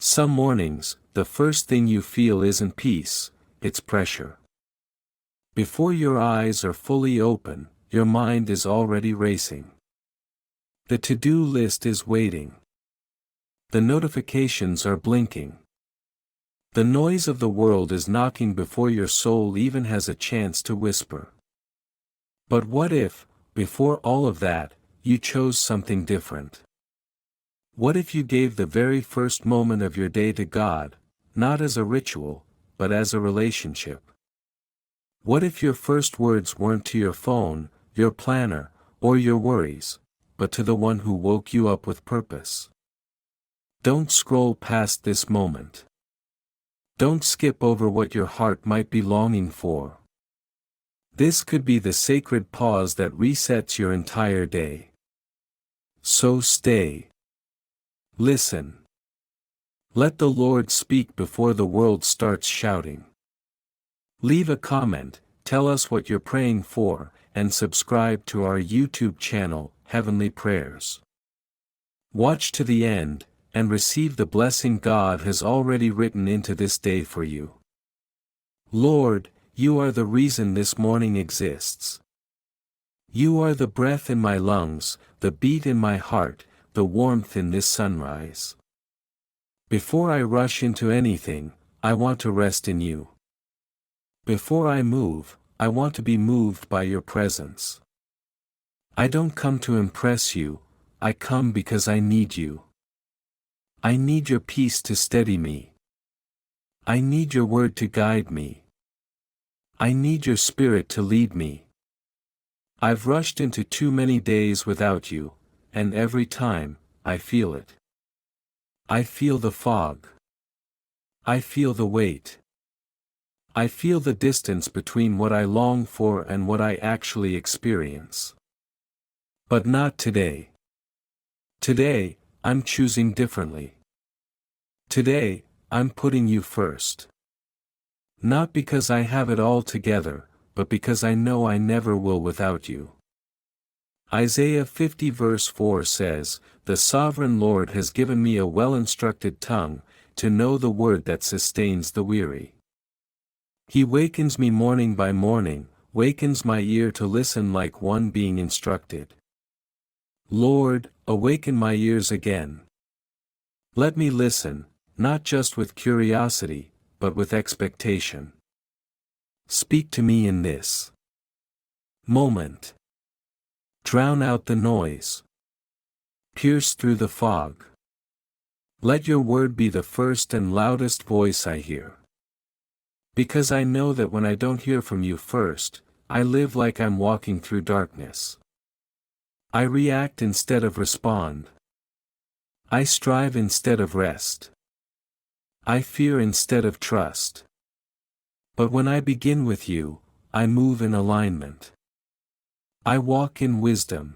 Some mornings, the first thing you feel isn't peace, it's pressure. Before your eyes are fully open, your mind is already racing. The to-do list is waiting. The notifications are blinking. The noise of the world is knocking before your soul even has a chance to whisper. But what if, before all of that, you chose something different? What if you gave the very first moment of your day to God, not as a ritual, but as a relationship? What if your first words weren't to your phone, your planner, or your worries, but to the one who woke you up with purpose? Don't scroll past this moment. Don't skip over what your heart might be longing for. This could be the sacred pause that resets your entire day. So stay. Listen. Let the Lord speak before the world starts shouting. Leave a comment, tell us what you're praying for, and subscribe to our YouTube channel, Heavenly Prayers. Watch to the end, and receive the blessing God has already written into this day for you. Lord, you are the reason this morning exists. You are the breath in my lungs, the beat in my heart, the warmth in this sunrise. Before I rush into anything, I want to rest in you. Before I move, I want to be moved by your presence. I don't come to impress you, I come because I need you. I need your peace to steady me. I need your word to guide me. I need your spirit to lead me. I've rushed into too many days without you, and every time, I feel it. I feel the fog. I feel the weight. I feel the distance between what I long for and what I actually experience. But not today. Today, I'm choosing differently. Today, I'm putting you first. Not because I have it all together, but because I know I never will without you. Isaiah 50 verse 4 says, "The sovereign Lord has given me a well-instructed tongue, to know the word that sustains the weary. He wakens me morning by morning, wakens my ear to listen like one being instructed. Lord, awaken my ears again. Let me listen, not just with curiosity, but with expectation. Speak to me in this moment. Drown out the noise. Pierce through the fog. Let your word be the first and loudest voice I hear. Because I know that when I don't hear from you first, I live like I'm walking through darkness. I react instead of respond. I strive instead of rest. I fear instead of trust. But when I begin with you, I move in alignment. I walk in wisdom.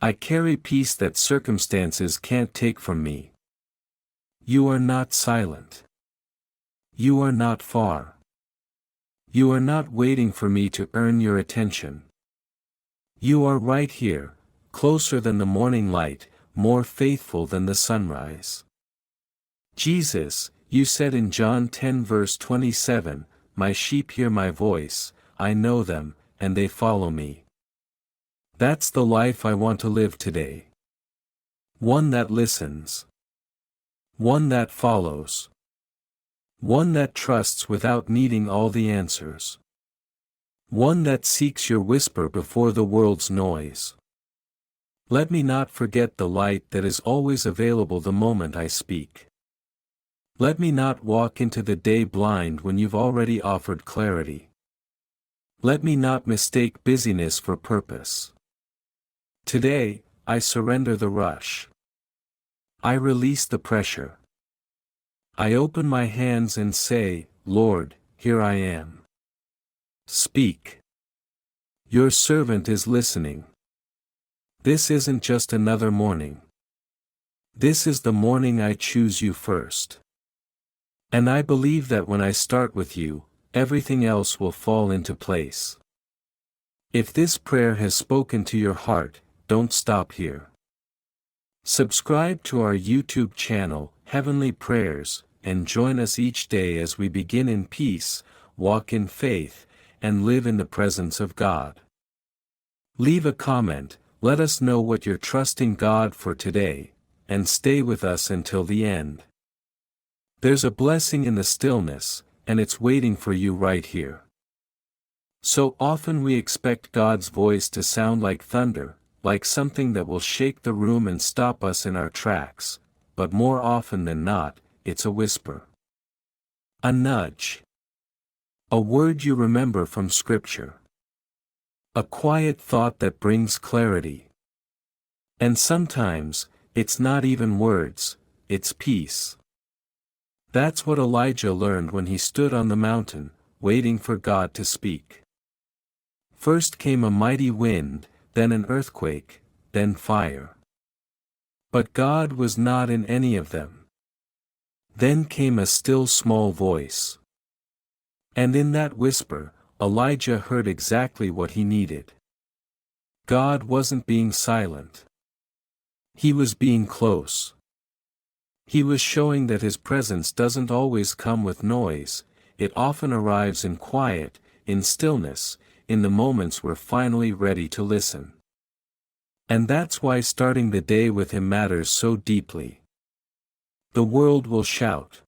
I carry peace that circumstances can't take from me. You are not silent. You are not far. You are not waiting for me to earn your attention. You are right here, closer than the morning light, more faithful than the sunrise. Jesus, you said in John 10 verse 27, "My sheep hear my voice, I know them, and they follow me." That's the life I want to live today. One that listens. One that follows. One that trusts without needing all the answers. One that seeks your whisper before the world's noise. Let me not forget the light that is always available the moment I speak. Let me not walk into the day blind when you've already offered clarity. Let me not mistake busyness for purpose. Today, I surrender the rush. I release the pressure. I open my hands and say, "Lord, here I am. Speak. Your servant is listening." This isn't just another morning. This is the morning I choose you first. And I believe that when I start with you, everything else will fall into place. If this prayer has spoken to your heart, don't stop here. Subscribe to our YouTube channel, Heavenly Prayers, and join us each day as we begin in peace, walk in faith, and live in the presence of God. Leave a comment, let us know what you're trusting God for today, and stay with us until the end. There's a blessing in the stillness, and it's waiting for you right here. So often we expect God's voice to sound like thunder, like something that will shake the room and stop us in our tracks, but more often than not, it's a whisper. A nudge. A word you remember from Scripture. A quiet thought that brings clarity. And sometimes, it's not even words, it's peace. That's what Elijah learned when he stood on the mountain, waiting for God to speak. First came a mighty wind, then an earthquake, then fire. But God was not in any of them. Then came a still small voice. And in that whisper, Elijah heard exactly what he needed. God wasn't being silent. He was being close. He was showing that His presence doesn't always come with noise, it often arrives in quiet, in stillness, in the moments we're finally ready to listen. And that's why starting the day with Him matters so deeply. The world will shout.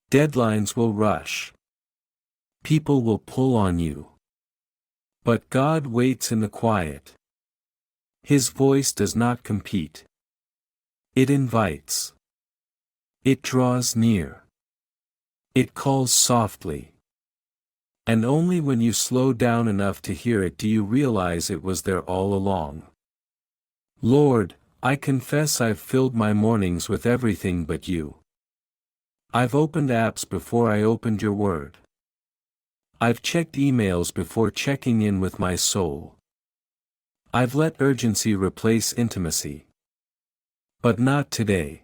Deadlines will rush. People will pull on you. But God waits in the quiet. His voice does not compete. It invites. It draws near. It calls softly. And only when you slow down enough to hear it do you realize it was there all along. Lord, I confess I've filled my mornings with everything but you. I've opened apps before I opened your word. I've checked emails before checking in with my soul. I've let urgency replace intimacy. But not today.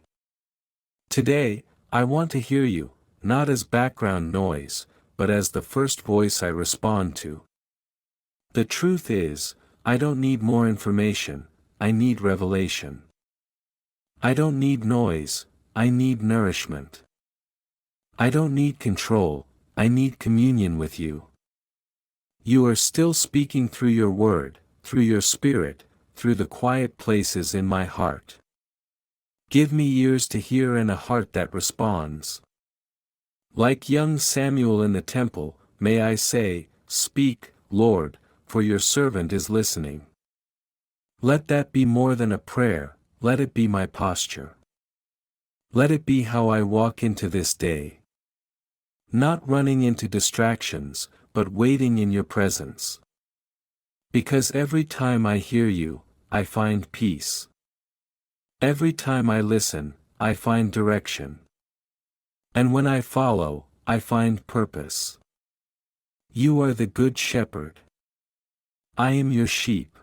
Today, I want to hear you, not as background noise, but as the first voice I respond to. The truth is, I don't need more information, I need revelation. I don't need noise, I need nourishment. I don't need control, I need communion with you. You are still speaking through your word, through your spirit, through the quiet places in my heart. Give me ears to hear and a heart that responds. Like young Samuel in the temple, may I say, "Speak, Lord, for your servant is listening." Let that be more than a prayer, let it be my posture. Let it be how I walk into this day. Not running into distractions, but waiting in your presence. Because every time I hear you, I find peace. Every time I listen, I find direction. And when I follow, I find purpose. You are the good shepherd. I am your sheep.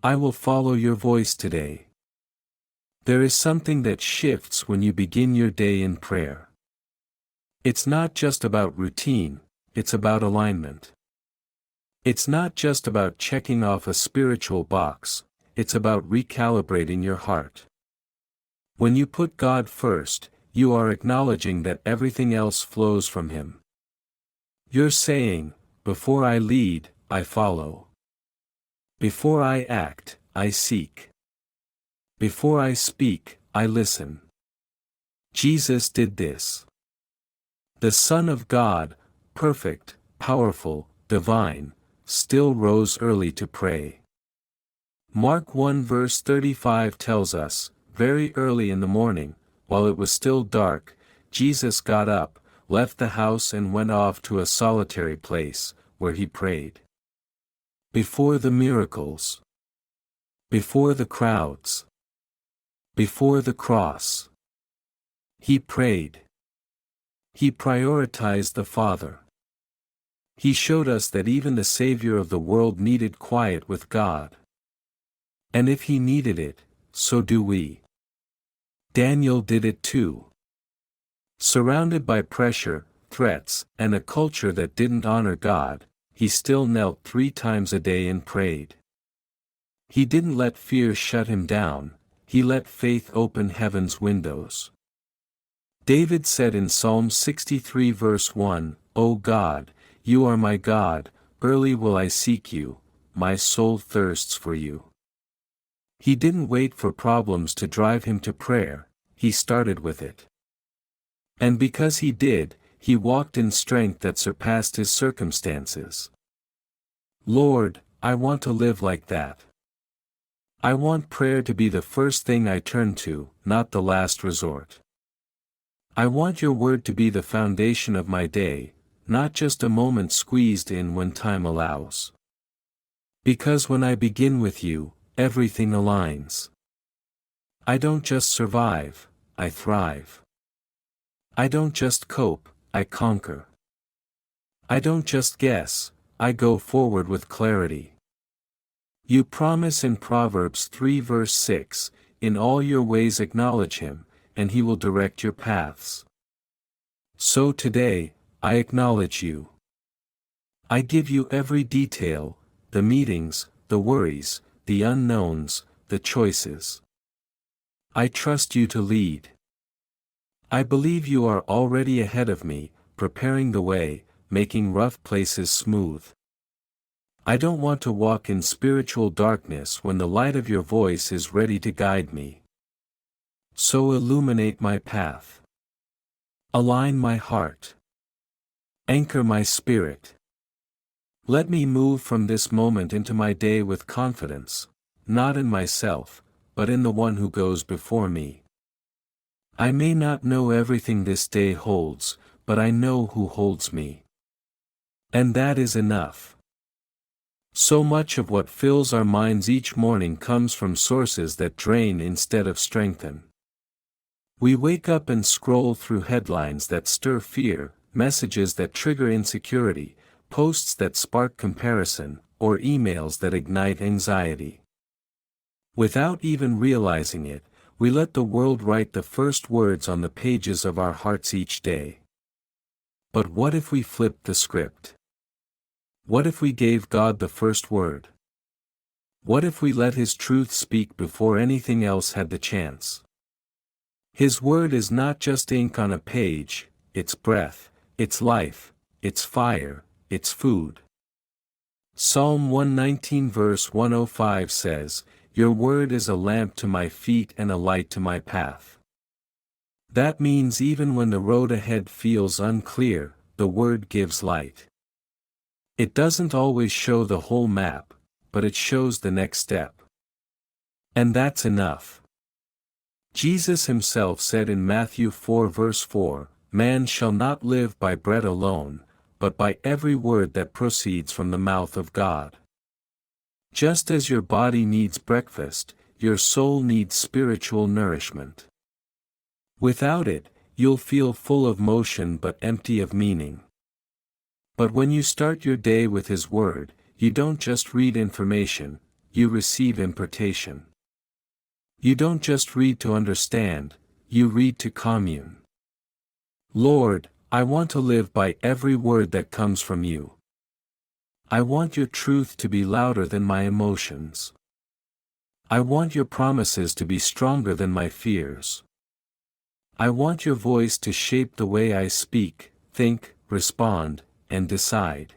I will follow your voice today. There is something that shifts when you begin your day in prayer. It's not just about routine, it's about alignment. It's not just about checking off a spiritual box, it's about recalibrating your heart. When you put God first, you are acknowledging that everything else flows from Him. You're saying, before I lead, I follow. Before I act, I seek. Before I speak, I listen. Jesus did this. The Son of God, perfect, powerful, divine, still rose early to pray. Mark 1 verse 35 tells us, very early in the morning, while it was still dark, Jesus got up, left the house and went off to a solitary place, where He prayed. Before the miracles. Before the crowds. Before the cross. He prayed. He prioritized the Father. He showed us that even the Savior of the world needed quiet with God. And if He needed it, so do we. Daniel did it too. Surrounded by pressure, threats, and a culture that didn't honor God, he still knelt 3 times a day and prayed. He didn't let fear shut him down, he let faith open heaven's windows. David said in Psalm 63 verse 1, "O God, you are my God, early will I seek you, my soul thirsts for you." He didn't wait for problems to drive him to prayer, he started with it. And because he did, he walked in strength that surpassed his circumstances. Lord, I want to live like that. I want prayer to be the first thing I turn to, not the last resort. I want your word to be the foundation of my day, not just a moment squeezed in when time allows. Because when I begin with you, everything aligns. I don't just survive, I thrive. I don't just cope, I conquer. I don't just guess, I go forward with clarity. You promise in Proverbs 3 verse 6, "In all your ways acknowledge him, and he will direct your paths." So today, I acknowledge you. I give you every detail, the meetings, the worries, the unknowns, the choices. I trust you to lead. I believe you are already ahead of me, preparing the way, making rough places smooth. I don't want to walk in spiritual darkness when the light of your voice is ready to guide me. So illuminate my path. Align my heart. Anchor my spirit. Let me move from this moment into my day with confidence, not in myself, but in the one who goes before me. I may not know everything this day holds, but I know who holds me. And that is enough. So much of what fills our minds each morning comes from sources that drain instead of strengthen. We wake up and scroll through headlines that stir fear, messages that trigger insecurity, posts that spark comparison, or emails that ignite anxiety. Without even realizing it, we let the world write the first words on the pages of our hearts each day. But what if we flipped the script? What if we gave God the first word? What if we let His truth speak before anything else had the chance? His word is not just ink on a page, it's breath, it's life, it's fire, it's food. Psalm 119 verse 105 says, "Your word is a lamp to my feet and a light to my path." That means even when the road ahead feels unclear, the word gives light. It doesn't always show the whole map, but it shows the next step. And that's enough. Jesus himself said in Matthew 4 verse 4, "Man shall not live by bread alone, but by every word that proceeds from the mouth of God." Just as your body needs breakfast, your soul needs spiritual nourishment. Without it, you'll feel full of motion but empty of meaning. But when you start your day with His Word, you don't just read information, you receive impartation. You don't just read to understand, you read to commune. Lord, I want to live by every word that comes from you. I want your truth to be louder than my emotions. I want your promises to be stronger than my fears. I want your voice to shape the way I speak, think, respond, and decide.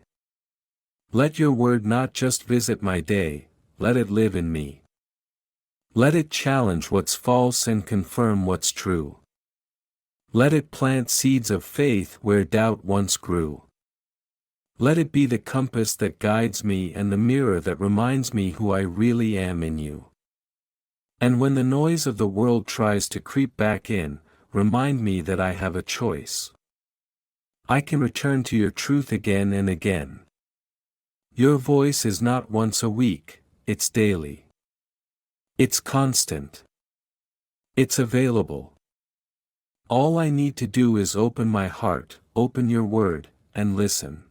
Let your word not just visit my day, let it live in me. Let it challenge what's false and confirm what's true. Let it plant seeds of faith where doubt once grew. Let it be the compass that guides me and the mirror that reminds me who I really am in you. And when the noise of the world tries to creep back in, remind me that I have a choice. I can return to your truth again and again. Your voice is not once a week, it's daily. It's constant. It's available. All I need to do is open my heart, open your word, and listen.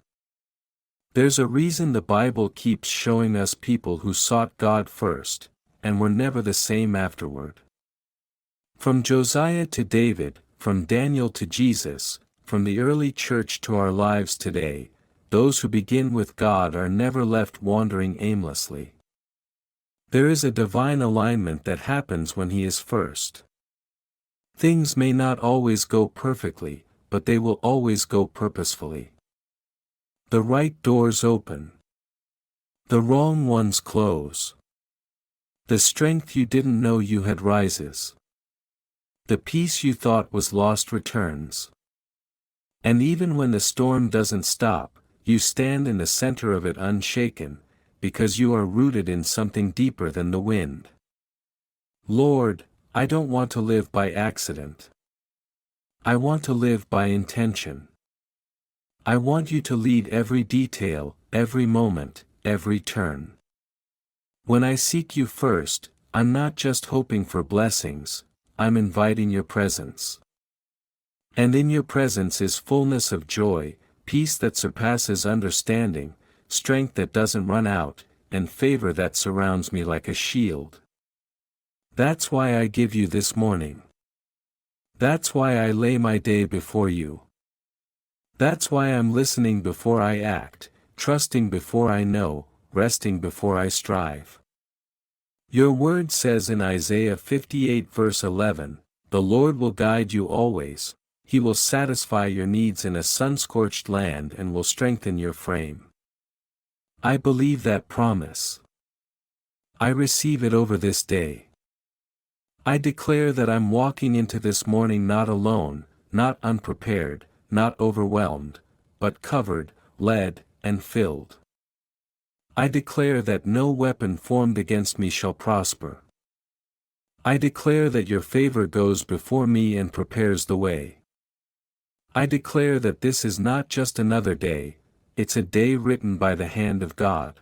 There's a reason the Bible keeps showing us people who sought God first, and were never the same afterward. From Josiah to David, from Daniel to Jesus, from the early church to our lives today, those who begin with God are never left wandering aimlessly. There is a divine alignment that happens when He is first. Things may not always go perfectly, but they will always go purposefully. The right doors open. The wrong ones close. The strength you didn't know you had rises. The peace you thought was lost returns. And even when the storm doesn't stop, you stand in the center of it unshaken, because you are rooted in something deeper than the wind. Lord, I don't want to live by accident. I want to live by intention. I want you to lead every detail, every moment, every turn. When I seek you first, I'm not just hoping for blessings, I'm inviting your presence. And in your presence is fullness of joy, peace that surpasses understanding, strength that doesn't run out, and favor that surrounds me like a shield. That's why I give you this morning. That's why I lay my day before you. That's why I'm listening before I act, trusting before I know, resting before I strive. Your word says in Isaiah 58 verse 11, "The Lord will guide you always, He will satisfy your needs in a sun-scorched land and will strengthen your frame." I believe that promise. I receive it over this day. I declare that I'm walking into this morning not alone, not unprepared, not overwhelmed, but covered, led, and filled. I declare that no weapon formed against me shall prosper. I declare that your favor goes before me and prepares the way. I declare that this is not just another day, it's a day written by the hand of God.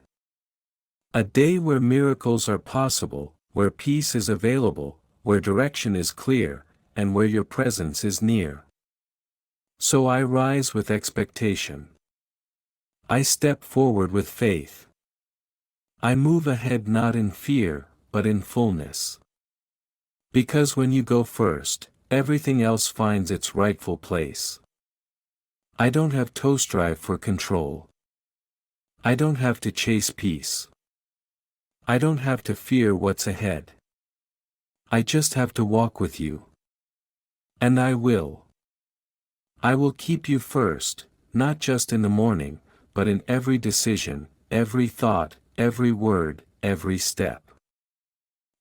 A day where miracles are possible, where peace is available, where direction is clear, and where your presence is near. So I rise with expectation. I step forward with faith. I move ahead not in fear, but in fullness. Because when you go first, everything else finds its rightful place. I don't have to strive for control. I don't have to chase peace. I don't have to fear what's ahead. I just have to walk with you. And I will. I will keep you first, not just in the morning, but in every decision, every thought, every word, every step.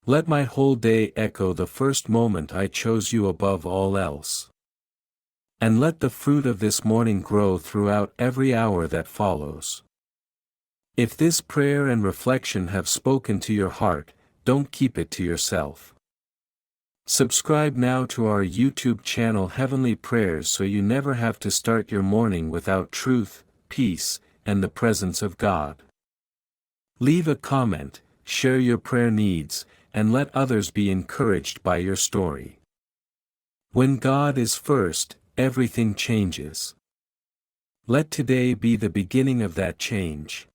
Let my whole day echo the first moment I chose you above all else. And let the fruit of this morning grow throughout every hour that follows. If this prayer and reflection have spoken to your heart, don't keep it to yourself. Subscribe now to our YouTube channel Heavenly Prayers so you never have to start your morning without truth, peace, and the presence of God. Leave a comment, share your prayer needs, and let others be encouraged by your story. When God is first, everything changes. Let today be the beginning of that change.